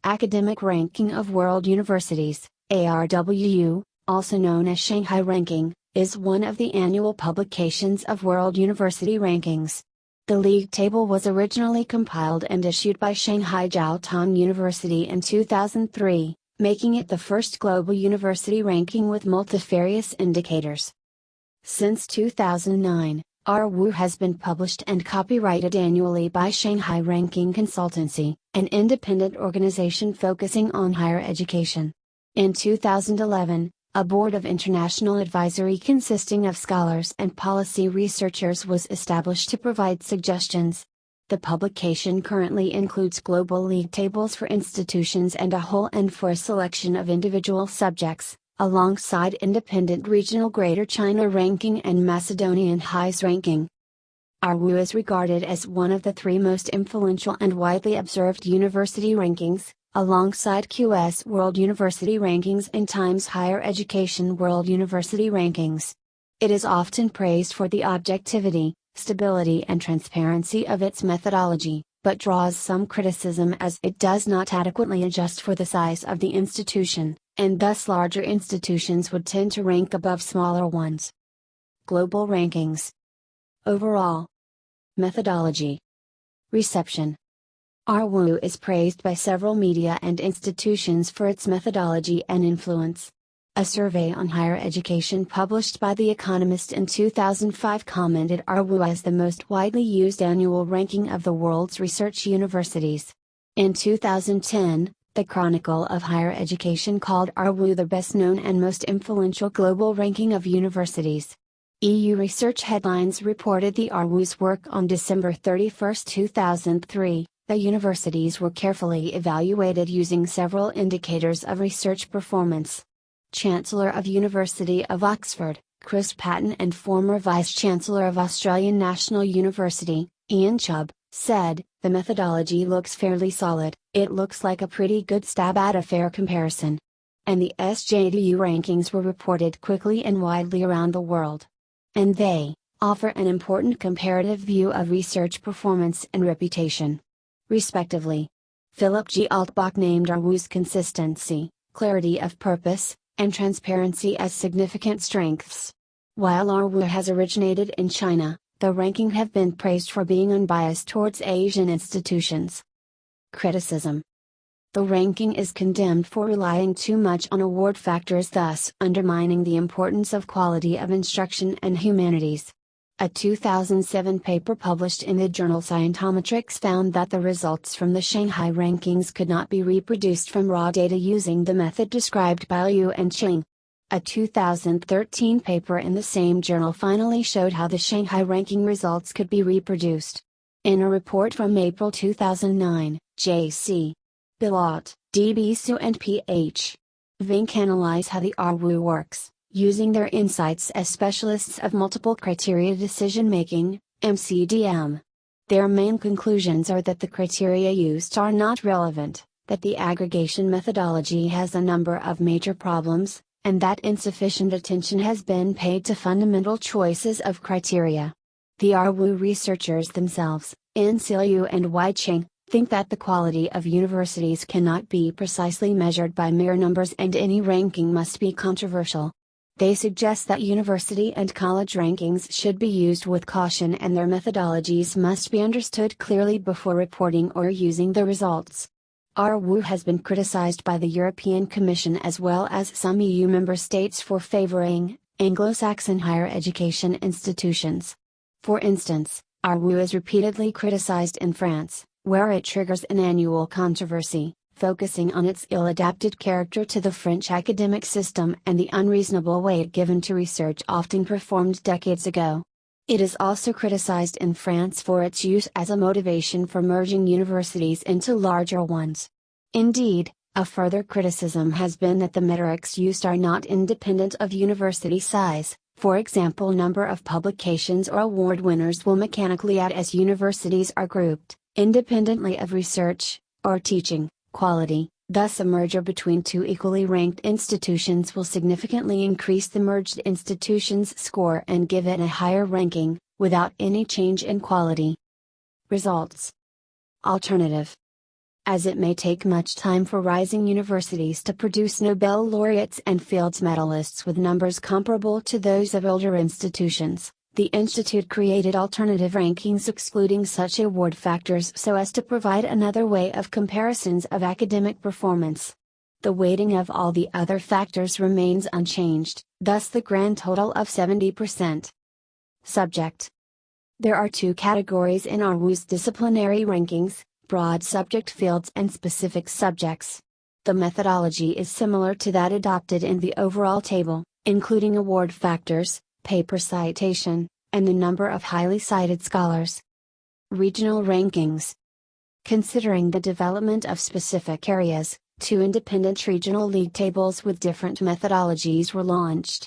Academic Ranking of World Universities, ARWU, also known as Shanghai Ranking, is one of the annual publications of World University Rankings. The league table was originally compiled and issued by Shanghai Jiaotong University in 2003, making it the first global university ranking with multifarious indicators. Since 2009, RWU has been published and copyrighted annually by Shanghai Ranking Consultancy, an independent organization focusing on higher education. In 2011, a board of international advisory consisting of scholars and policy researchers was established to provide suggestions. The publication currently includes global league tables for institutions and a whole and for a selection of individual subjects, alongside independent regional Greater China ranking and Macedonian HIS ranking. RWU is regarded as one of the three most influential and widely observed university rankings, alongside QS World University Rankings and Times Higher Education World University Rankings. It is often praised for the objectivity, stability and transparency of its methodology, but draws some criticism as it does not adequately adjust for the size of the institution, and thus larger institutions would tend to rank above smaller ones. Global Rankings. Overall methodology. Reception. RWU is praised by several media and institutions for its methodology and influence. A survey on higher education published by The Economist in 2005 commented RWU as the most widely used annual ranking of the world's research universities. In 2010, the Chronicle of Higher Education called RWU the best known and most influential global ranking of universities. EU Research Headlines reported the RWU's work on December 31, 2003. The universities were carefully evaluated using several indicators of research performance. Chancellor of University of Oxford, Chris Patten, and former Vice-Chancellor of Australian National University, Ian Chubb, said, "The methodology looks fairly solid, it looks like a pretty good stab at a fair comparison." And the SJDU rankings were reported quickly and widely around the world. And they offer an important comparative view of research performance and reputation, respectively. Philip G. Altbach named RWU's consistency, clarity of purpose, and transparency as significant strengths. While RWU has originated in China, the ranking have been praised for being unbiased towards Asian institutions. Criticism. The ranking is condemned for relying too much on award factors, thus undermining the importance of quality of instruction and humanities. A 2007 paper published in the journal Scientometrics found that the results from the Shanghai rankings could not be reproduced from raw data using the method described by Liu and Cheng. A 2013 paper in the same journal finally showed how the Shanghai ranking results could be reproduced. In a report from April 2009, J.C. Bilot, D.B. Su and P.H. Vink analyze how the RWU works, using their insights as specialists of multiple criteria decision-making, MCDM. Their main conclusions are that the criteria used are not relevant, that the aggregation methodology has a number of major problems, and that insufficient attention has been paid to fundamental choices of criteria. The RWU researchers themselves, N.C. Liu and Y. Cheng, think that the quality of universities cannot be precisely measured by mere numbers and any ranking must be controversial. They suggest that university and college rankings should be used with caution and their methodologies must be understood clearly before reporting or using the results. RWU has been criticized by the European Commission as well as some EU member states for favoring Anglo-Saxon higher education institutions. For instance, RWU is repeatedly criticized in France, where it triggers an annual controversy, focusing on its ill-adapted character to the French academic system and the unreasonable weight given to research often performed decades ago. It is also criticized in France for its use as a motivation for merging universities into larger ones. Indeed, a further criticism has been that the metrics used are not independent of university size. For example, number of publications or award winners will mechanically add as universities are grouped, independently of research, or teaching, quality. Thus a merger between two equally ranked institutions will significantly increase the merged institution's score and give it a higher ranking, without any change in quality. Results. Alternative. as it may take much time for rising universities to produce Nobel laureates and Fields medalists with numbers comparable to those of older institutions. The Institute created alternative rankings excluding such award factors so as to provide another way of comparisons of academic performance. The weighting of all the other factors remains unchanged, thus the grand total of 70%. Subject. There are two categories in RWU's disciplinary rankings: broad subject fields and specific subjects. The methodology is similar to that adopted in the overall table, including award factors, paper citation, and the number of highly cited scholars. Regional rankings. Considering the development of specific areas, two independent regional league tables with different methodologies were launched.